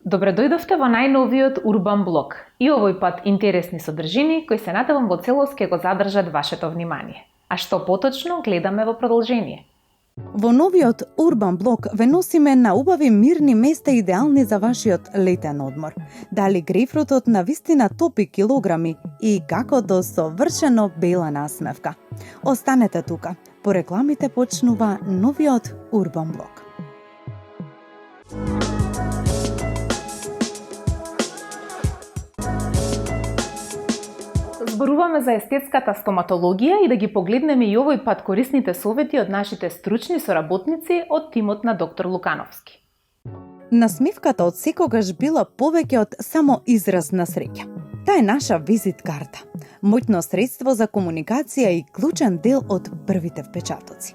Добре дојдовте во најновиот Урбан блог. И овој пат интересни содржини кои се надевам во целост ќе го задржат вашето внимание. А што поточно гледаме во продолжение? Во новиот Урбан блог ве носиме на убави мирни места идеални за вашиот летен одмор. Дали грејпфрутот на вистина топи килограми и како до совршено бела насмевка. Останете тука. По рекламите почнува новиот Урбан блог. Зборуваме за естетската стоматологија и да ги погледнеме и овој пат корисните совети од нашите стручни соработници од тимот на доктор Лукановски. Насмевката од секогаш била повеќе од само израз на среќа. Таа е наша визит карта, моќно средство за комуникација и клучен дел од првите впечатоци.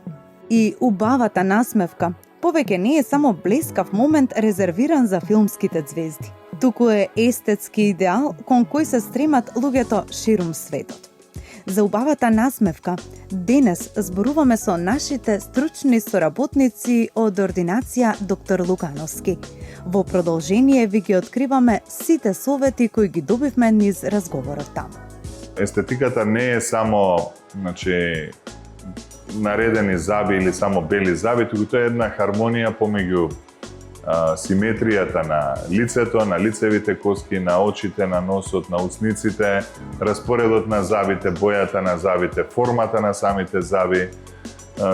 И убавата насмевка повеќе не е само блескав момент резервиран за филмските звезди, туку е естетски идеал кон кој се стремат луѓето ширум светот. За убавата насмевка денес зборуваме со нашите стручни соработници од ординација доктор Лукановски. Во продолжение ви ги откриваме сите совети кои ги добивме низ разговорот таму. Естетиката не е само, наредени заби или само бели заби, туку тоа е една хармонија помеѓу симетријата на лицето, на лицевите коски, на очите, на носот, на усниците, распоредот на забите, бојата на забите, формата на самите заби.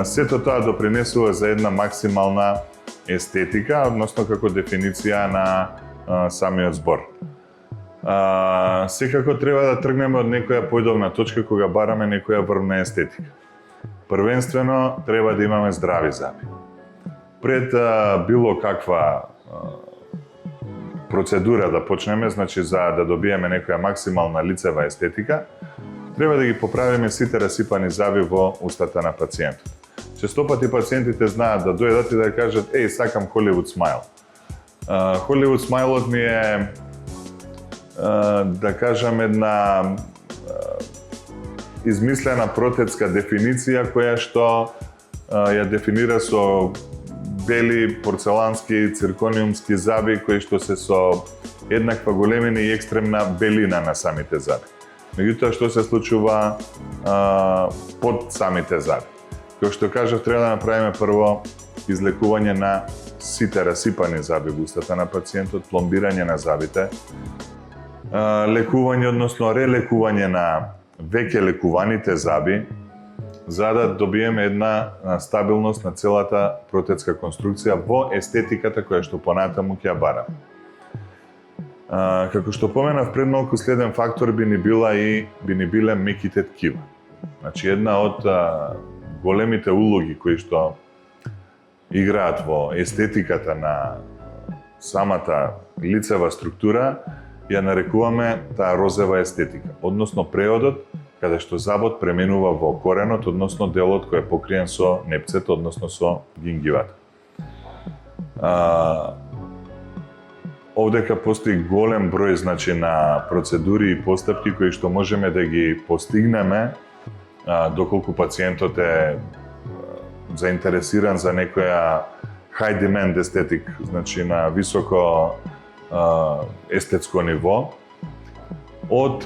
Сето тоа допринесува за една максимална естетика, односно како дефиниција на самиот збор. Секако треба да тргнеме од некоја појдовна точка кога бараме некоја врвна естетика. Првенствено треба да имаме здрави заби. Пред било каква процедура да почнеме, за да добиеме некоја максимална лицева естетика, треба да ги поправиме сите расипани заби во устата на пациентот. Често пати пациентите знаат да дојдат и да кажат: "Еј, сакам Холивуд смайл." Холивуд смайлот ми е, да кажам, една измислена протетска дефиниција која што ја дефинира со бели порцелански циркониумски заби кои што се со еднаква големина и екстремна белина на самите заби. Меѓутоа, што се случува под самите заби? Кој што кажав, треба да направиме прво излекување на сите расипани заби во устата на пациентот, пломбирање на забите, лекување, односно релекување на веќе лекуваните заби, за да добиеме една стабилност на целата протетска конструкција во естетиката која што понатаму ќе ја бараме. Како што поменав пред малку, следен фактор би ни биле меките ткива. Една од големите улоги кои што играат во естетиката на самата лицева структура ја нарекуваме таа розева естетика, односно преодот каде што забот пременува во коренот, односно делот кој е покриен со непцето, односно со гингивата. Овдека постои голем број на процедури и постапки кои што можеме да ги постигнеме доколку пациентот е заинтересиран за некоја high demand естетик, на високо естетско ниво, од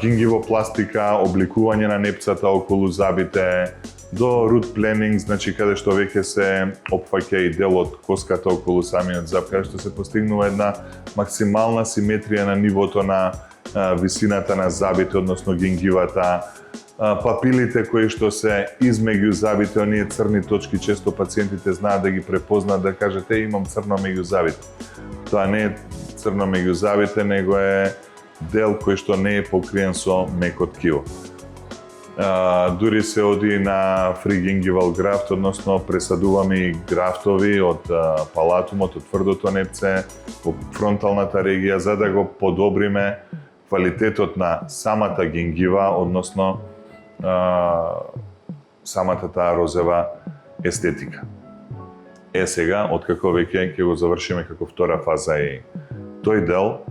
гингивопластика, обликување на непцата околу забите, до root planning, каде што веќе се опфаќа и дел од коската околу самиот заб, каде што се постигнува една максимална симетрија на нивото на висината на забите, односно гингивата, папилите кои што се измеѓу забите, оние црни точки, често пациентите знаат да ги препознаат, да кажат: "Е, имам црно меѓу забите." Тоа не е црно меѓу забите, него е дел кој што не е покриен со меко ткиво. Дури се оди на free gingival graft, односно пресадуваме и графтови од палатумот, од тврдото непце, во фронталната регија, за да го подобриме квалитетот на самата гингива, односно самата таа розева естетика. Сега, откако веќе ќе го завршиме како втора фаза и тој дел,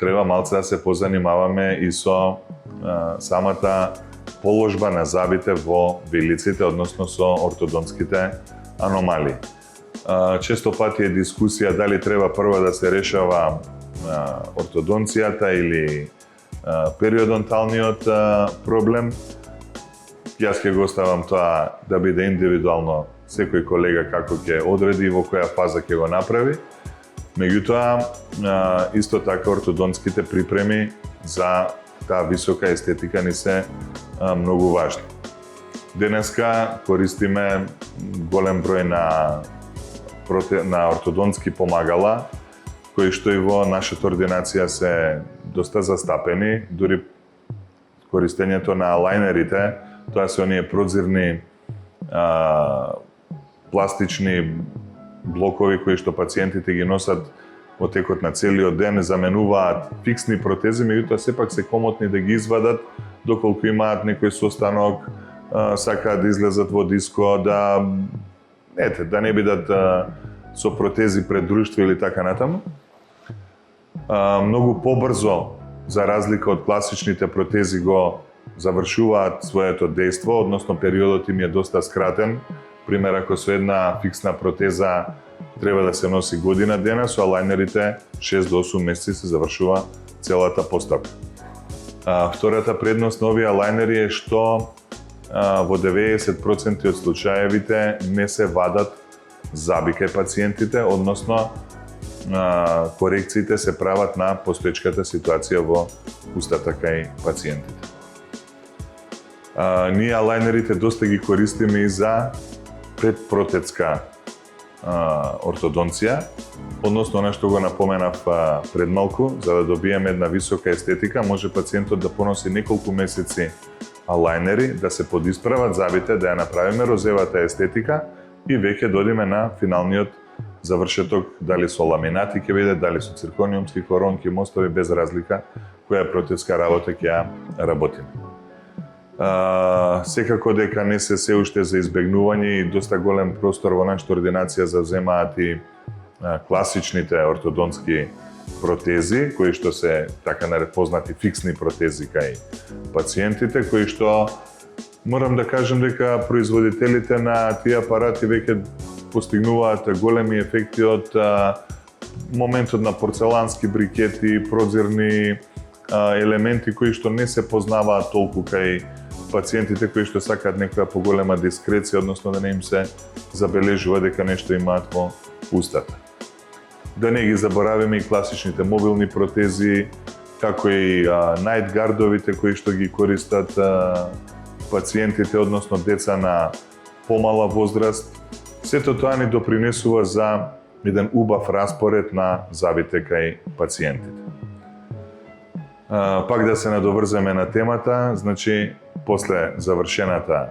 треба малце да се позанимаваме и со самата положба на забите во вилиците, односно со ортодонтските аномалии. Често пати е дискусија дали треба прво да се решава ортодонцијата или периодонталниот проблем. Јас ќе го оставам тоа да биде индивидуално секој колега како ќе одреди и во која фаза ќе го направи. Меѓутоа, исто така ортодонските припреми за таа висока естетика ни се многу важни. Денеска користиме голем број на ортодонски помагала, кои што и во нашата ординација се доста застапени, дури користењето на лајнерите, тоа се оние прозирни пластични блокови кои што пациентите ги носат во текот на целиот ден, заменуваат фиксни протези, меѓутоа сепак се комотни да ги извадат доколку имаат некој состанок, сакаат да излезат во диско, да не бидат со протези пред друштво или така натаму. Многу побрзо, за разлика од класичните протези, го завршуваат своето дејство, односно периодот им е доста скратен. Пример, ако со една фиксна протеза треба да се носи година дена, со лајнерите 6 до 8 месеци се завршува целата постапка. Втората предност на овие лајнери е што во 90% од случаевите не се вадат заби кај пациентите, односно корекциите се прават на постоечката ситуација во устата кај пациентите. Ние лајнерите доста ги користиме и за предпротетска ортодонција, односно она што го напоменав пред малку, за да добиеме една висока естетика, може пациентот да поноси неколку месеци лајнери, да се подисправат забите, да ја направиме розевата естетика и веќе додиме на финалниот завршеток, дали со ламинати ќе биде, дали со циркониумски коронки, мостови, без разлика која протетска работа ќе ја работиме. Секако дека не се уште за избегнување и доста голем простор во нашата ординација завземаат и класичните ортодонски протези, кои што се така познати фиксни протези кај пациентите, кои што морам да кажем дека производителите на тие апарати веќе постигнуваат големи ефекти од моментот на порцелански брикети, прозирни елементи кои што не се познаваат толку кај пациентите кои што сакаат некоја поголема дискреција, односно да не им се забележува дека нешто имаат во устата. Да не ги заборавиме и класичните мобилни протези, како и најт гардовите кои што ги користат пациентите, односно деца на помала возраст. Сето тоа ни допринесува за еден убав распоред на забите кај пациентите. Пак да се надоврземе на темата, значи, после завршената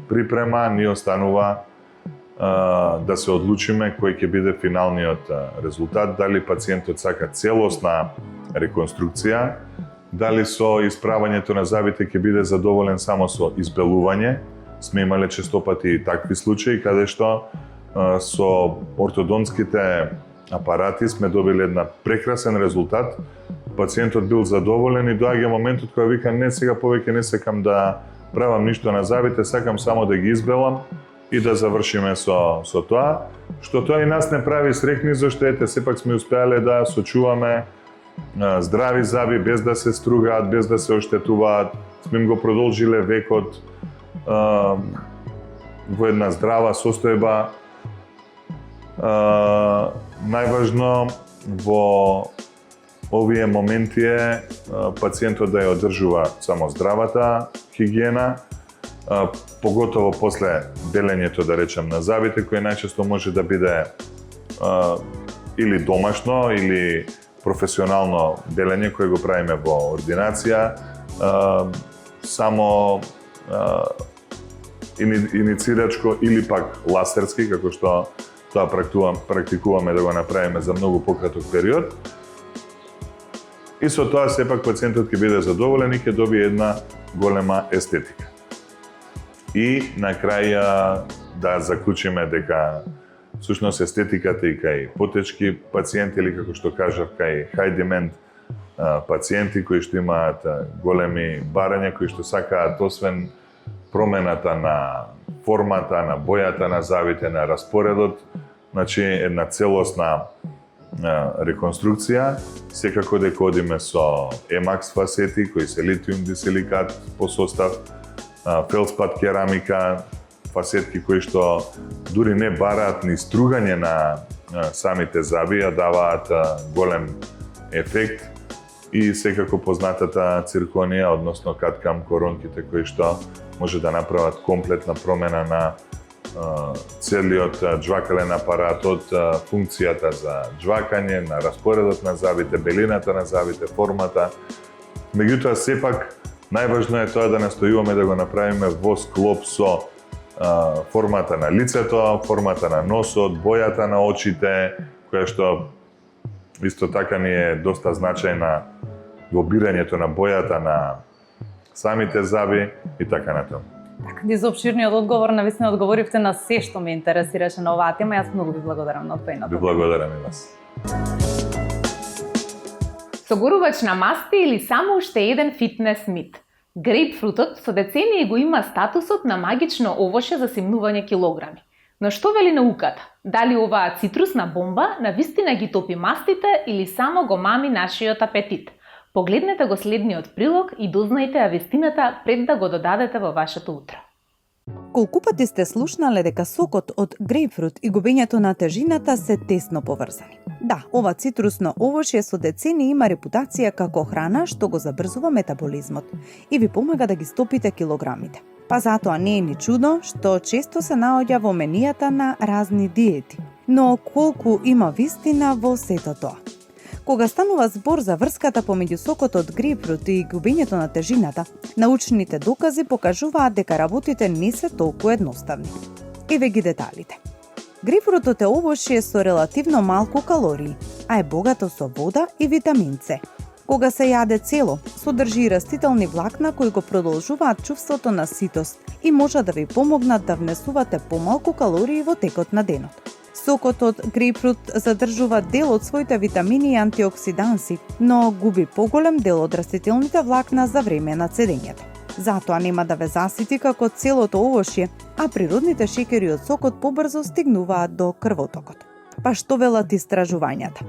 припрема, ни останува да се одлучиме кој ќе биде финалниот резултат, дали пациентот сака целосна реконструкција, дали со исправањето на забите ќе биде задоволен само со избелување. Сме имале честопати и такви случаи, каде што со ортодонските апарати сме добили една прекрасен резултат. Пациентот бил задоволен и доаѓа моментот кога вика не, сега повеќе не сакам да правам ништо на забите, сакам само да ги избелам и да завршиме со тоа. Што тоа и нас не прави среќни, зашто сепак сме успеале да сочуваме здрави заби без да се стругаат, без да се оштетуваат. Сме им го продолжиле векот во една здрава состојба. Најважно во овие моменти е пациентот да ја одржува само здравата хигиена, поготово после белењето, да речем, на забите, кој најчесто може да биде или домашно, или професионално белење, кој го правиме во ординација, само иницирачко или пак ласерски, како што тоа практикуваме да го направиме за многу пократок период. И со тоа сепак пациентот ќе биде задоволен и ќе добие една голема естетика. И на крај да заклучиме дека всушност естетиката и кај потечки пациенти или како што кажав кај high demand пациенти кои што имаат големи барања, кои што сакаат освен промената на формата, на бојата на забите, на распоредот, значи една целосна реконструкција, секако дека одиме со Emax фасети кои се литиум дисиликат по состав, фелспат керамика, фасетки кои што дури не бараат ни стругање на самите заби, а даваат голем ефект, и секако познатата цирконија, односно каткам коронките кои што може да направат комплетна промена на целиот џвакален апарат, од функцијата за џвакање, на распоредот на забите, белината на забите, формата. Меѓутоа, сепак, најважно е тоа да настојуваме да го направиме во склоп со формата на лицето, формата на носот, бојата на очите, која што исто така ни е доста значајна во бирањето на бојата на самите заби и така натаму. Низ обширниот одговор, навистина одговоривте на се што ме интересираше на оваа тема. Јас многу ви благодарам на тој. Ви благодарам и вас. Согорувач на масти или само уште еден фитнес мит? Грейпфрутот со децении го има статусот на магично овоше за симнување килограми. Но што вели науката? Дали оваа цитрусна бомба навистина ги топи мастите или само го мами нашиот апетит? Погледнете го следниот прилог и дознајте ја вистината пред да го додадете во вашето утро. Колку пати сте слушнале дека сокот од грейпфрут и губењето на тежината се тесно поврзани? Да, ова цитрусно овошје со децени има репутација како храна што го забрзува метаболизмот и ви помага да ги стопите килограмите. Па затоа не е ни чудно што често се наоѓа во менијата на разни диети. Но колку има вистина во сето тоа? Кога станува збор за врската помеѓу сокот од грейпфрут и губењето на тежината, научните докази покажуваат дека работите не се толку едноставни. Еве ги деталите. Грейпфрутот е овошје со релативно малку калории, а е богато со вода и витамин С. Кога се јаде цело, содржи и растителни влакна кои го продолжуваат чувството на ситост и може да ви помогнат да внесувате помалку калории во текот на денот. Сокот од грейпфрут задржува дел од своите витамини и антиоксиданси, но губи поголем дел од растителните влакна за време на цедењето. Затоа нема да ве засити како целото овошје, а природните шеќери од сокот побрзо стигнуваат до крвотокот. Па што велат истражувањата?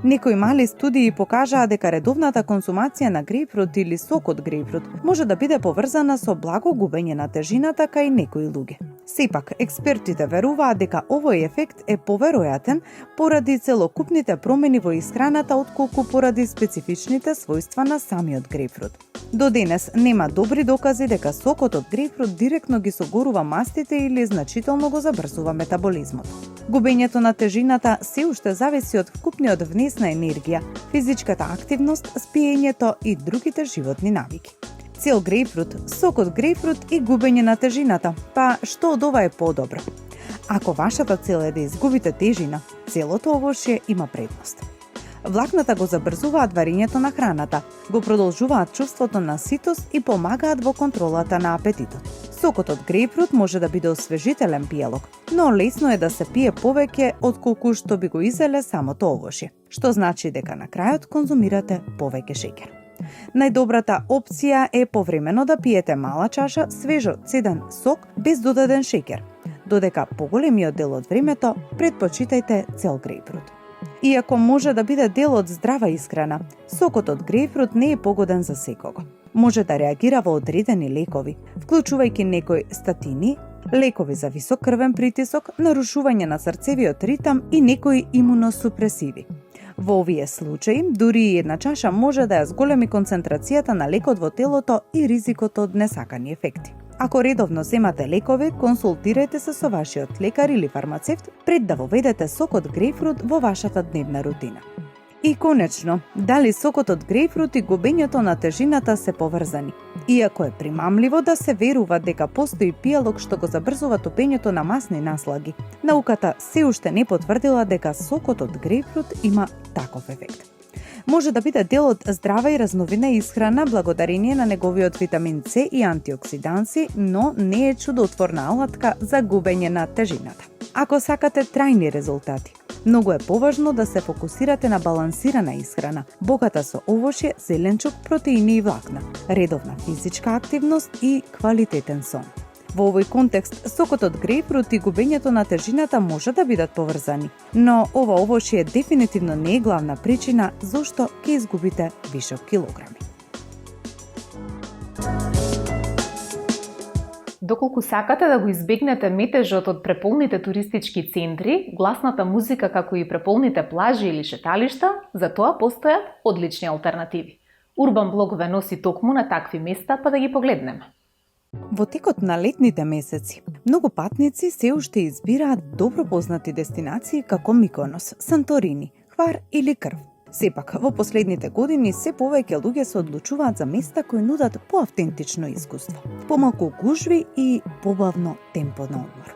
Некои мали студии покажаа дека редовната консумација на грейпфрут или сок од грейпфрут може да биде поврзана со благо губење на тежината кај некои луѓе. Сепак, експертите веруваат дека овој ефект е поверојатен поради целокупните промени во исхраната отколку поради специфичните својства на самиот грейпфрут. До денес нема добри докази дека сокот од грейпфрут директно ги согорува мастите или значително го забрзува метаболизмот. Губењето на тежината се уште зависи од вкупниот внес на енергија, физичката активност, спиењето и другите животни навики. Цел грейпфрут, сок од грейпфрут и губење на тежината. Па што од ова е подобро? Ако вашата цел е да изгубите тежина, целото овошје има предност. Влакната го забрзуваат варењето на храната, го продолжуваат чувството на ситост и помагаат во контролата на апетитот. Сокот од грейпфрут може да биде освежителен пијалок, но лесно е да се пие повеќе отколку што би го изеле самото овошје, што значи дека на крајот конзумирате повеќе шеќер. Најдобрата опција е повремено да пиете мала чаша свежо цеден сок без додаден шеќер, додека поголемиот дел од времето предпочитајте цел грейпфрут. Иако може да биде дел од здрава исхрана, сокот од грейпфрут не е погоден за секого. Може да реагира во одредени лекови, вклучувајќи некои статини, лекови за висок крвен притисок, нарушување на срцевиот ритам и некои имуносупресиви. Во овие случаи, дури и една чаша може да ја зголеми концентрацијата на лекот во телото и ризикот од несакани ефекти. Ако редовно земате лекови, консултирајте се со вашиот лекар или фармацевт пред да воведете сок од грейпфрут во вашата дневна рутина. И конечно, дали сокот од грейпфрут и губењето на тежината се поврзани? Иако е примамливо да се верува дека постои пијалок што го забрзува топењето на масни наслаги, науката се уште не потврдила дека сокот од грейпфрут има таков ефект. Може да биде дел од здрава и разновидна исхрана благодарение на неговиот витамин С и антиоксиданси, но не е чудотворна алатка за губење на тежината. Ако сакате трајни резултати, многу е поважно да се фокусирате на балансирана исхрана, богата со овошје, зеленчук, протеини и влакна, редовна физичка активност и квалитетен сон. Во овој контекст, сокот од грејпфрут и губењето на тежината може да бидат поврзани, но ова овошје дефинитивно не е главна причина зошто ќе изгубите вишок килограми. Доколку сакате да го избегнете метежот од преполните туристички центри, гласната музика како и преполните плажи или шеталишта, за тоа постојат одлични алтернативи. Урбан блог ве носи токму на такви места, па да ги погледнеме. Во текот на летните месеци, многу патници се уште избираат добро познати дестинации како Миконос, Санторини, Хвар или Крв. Сепак, во последните години се повеќе луѓе се одлучуваат за места кои нудат поавтентично искуство, помалку гужви и побавно темпо на одмор.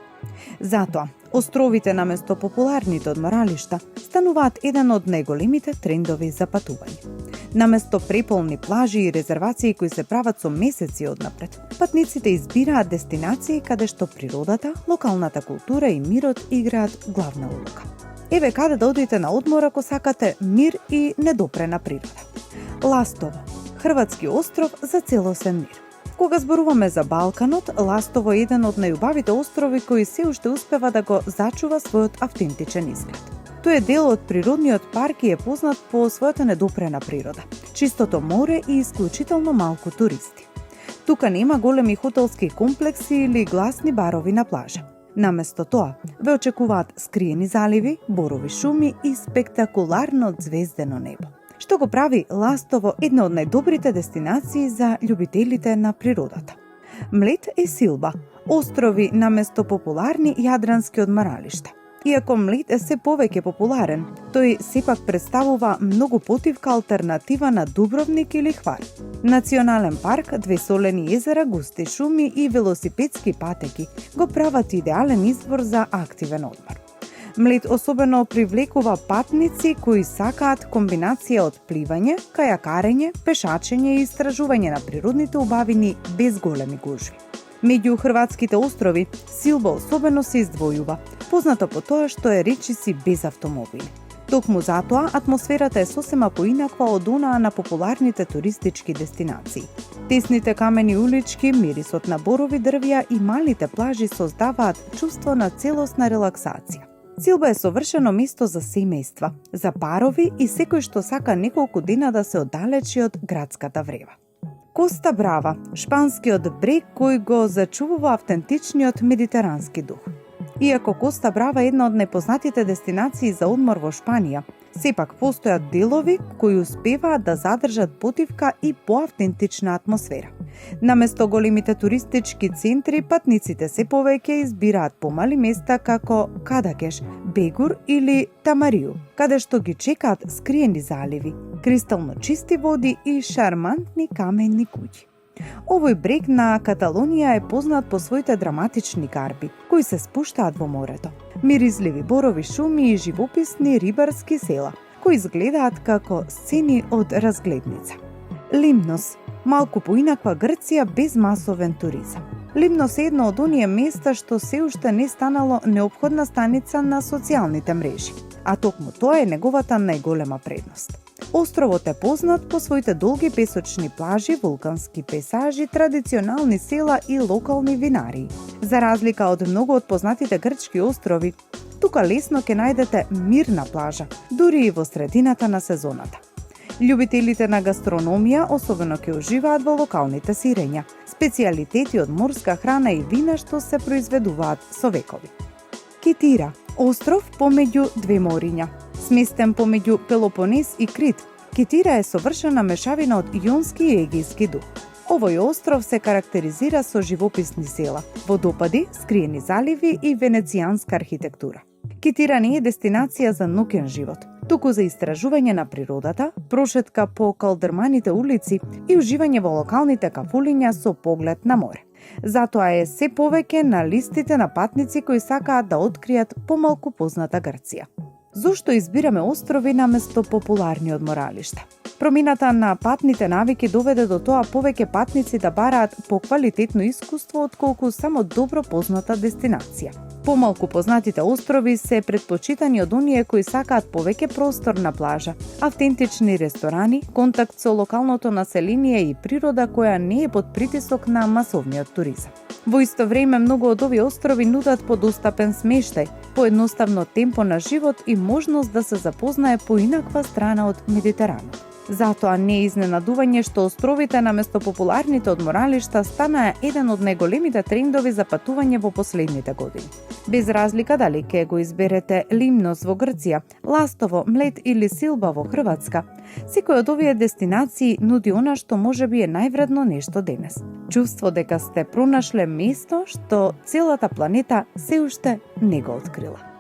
Затоа, островите наместо популарните одморалишта стануваат еден од најголемите трендови за патување. Наместо преполни плажи и резервации кои се прават со месеци однапред, патниците избираат дестинации каде што природата, локалната култура и мирот играат главна улога. Еве каде да одите на одмор ако сакате мир и недопрена природа. Ластово, хрватски остров за целосен мир. Кога зборуваме за Балканот, Ластово е еден од најубавите острови кои се уште успева да го зачува својот автентичен изглед. Тој е дел од природниот парк и е познат по својата недопрена природа, чистото море и исклучително малку туристи. Тука нема големи хотелски комплекси или гласни барови на плажа. Наместо тоа, ве очекуваат скриени заливи, борови шуми и спектакуларно ѕвездено небо, што го прави Ластово една од најдобрите дестинации за љубителите на природата. Млет и Силба, острови наместо популарни јадрански одморалишта. Иако Млет е се повеќе популарен, тој сепак представува многу потивка алтернатива на Дубровник или Хвар. Национален парк, две солени езера, густи шуми и велосипедски патеки го прават идеален избор за активен одмор. Млет особено привлекува патници кои сакаат комбинација од пливање, кајакарење, пешачење и истражување на природните убавини без големи гужви. Меѓу хрватските острови, Силба особено се издвојува, познато по тоа што е речиси без автомобили. Токму затоа, атмосферата е сосема поинаква од онаа на популарните туристички дестинации. Тесните камени улички, мирисот на борови дрвја и малите плажи создаваат чувство на целосна релаксација. Силба е совршено место за семејства, за парови и секој што сака неколку дена да се оддалечи од градската врева. Коста Брава, шпанскиот брег кој го зачувува автентичниот медитерански дух. Иако Коста Брава е една од најпознатите дестинации за одмор во Шпанија, сепак постојат делови кои успеваат да задржат потивка и поавтентична атмосфера. Наместо големите туристички центри, патниците се повеќе избираат помали места како Кадакеш, Бегур или Тамариу, каде што ги чекаат скриени заливи, кристално чисти води и шармантни каменни куќи. Овој брег на Каталонија е познат по своите драматични карпи, кои се спуштаат во морето, миризливи борови шуми и живописни рибарски села, кои изгледаат како сцени од разгледница. Лимнос, малку поинаква Грција без масовен туризам. Лимнос е едно од оние места што се уште не станало неопходна станица на социјалните мрежи, а токму тоа е неговата најголема предност. Островот е познат по своите долги песочни плажи, вулкански пейзажи, традиционални села и локални винарии. За разлика од многу од познатите грчки острови, тука лесно ќе најдете мирна плажа, дури и во средината на сезоната. Љубителите на гастрономија особено ќе уживаат во локалните сирења, специјалитети од морска храна и вина што се произведуваат со векови. Китира, остров помеѓу две мориња. Сместен помеѓу Пелопонес и Крит, Китира е совршена мешавина од јонски и егејски дух. Овој остров се карактеризира со живописни села, водопади, скриени заливи и венецијанска архитектура. Китира не е дестинација за ноќен живот, туку за истражување на природата, прошетка по калдерманите улици и уживање во локалните кафулиња со поглед на море. Затоа е се повеќе на листите на патници кои сакаат да откријат помалку позната Грција. Зошто избираме острови наместо популарни одморалишта? Промината на патните навики доведе до тоа повеќе патници да бараат поквалитетно искуство отколку само добро позната дестинација. Помалку познатите острови се предпочитани од оние кои сакаат повеќе простор на плажа, автентични ресторани, контакт со локалното население и природа која не е под притисок на масовниот туризам. Во исто време, многу од овие острови нудат подостапен смештај, поедноставно темпо на живот и можност да се запознае поинаква страна од Медитеранот. Затоа не е изненадување што островите наместо популарните одморалишта станаа еден од најголемите трендови за патување во последните години. Без разлика дали ќе го изберете Лимнос во Грција, Ластово, Млет или Силба во Хрватска, секој од овие дестинации нуди она што можеби е највредно нешто денес. Чувство дека сте пронашле место што целата планета се уште не го открила.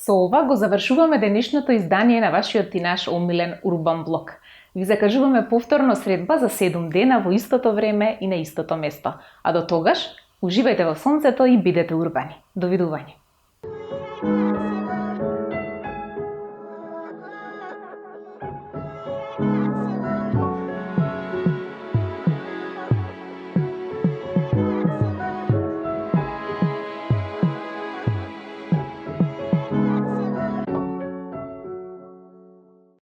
Со ова го завршуваме денешното издание на вашиот и наш омилен Урбан блог. Ви закажуваме повторно средба за 7 дена во истото време и на истото место. А до тогаш, уживајте во сонцето и бидете урбани. Довидување.